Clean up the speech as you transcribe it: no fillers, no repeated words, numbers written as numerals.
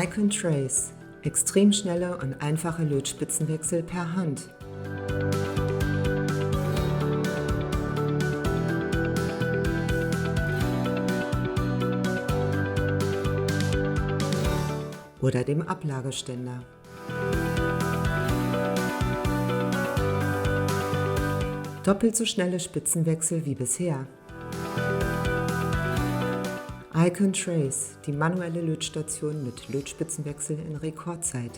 Icon Trace – extrem schnelle und einfache Lötspitzenwechsel per Hand. Oder dem Ablageständer. Doppelt so schnelle Spitzenwechsel wie bisher. Icon Trace – die manuelle Lötstation mit Lötspitzenwechsel in Rekordzeit.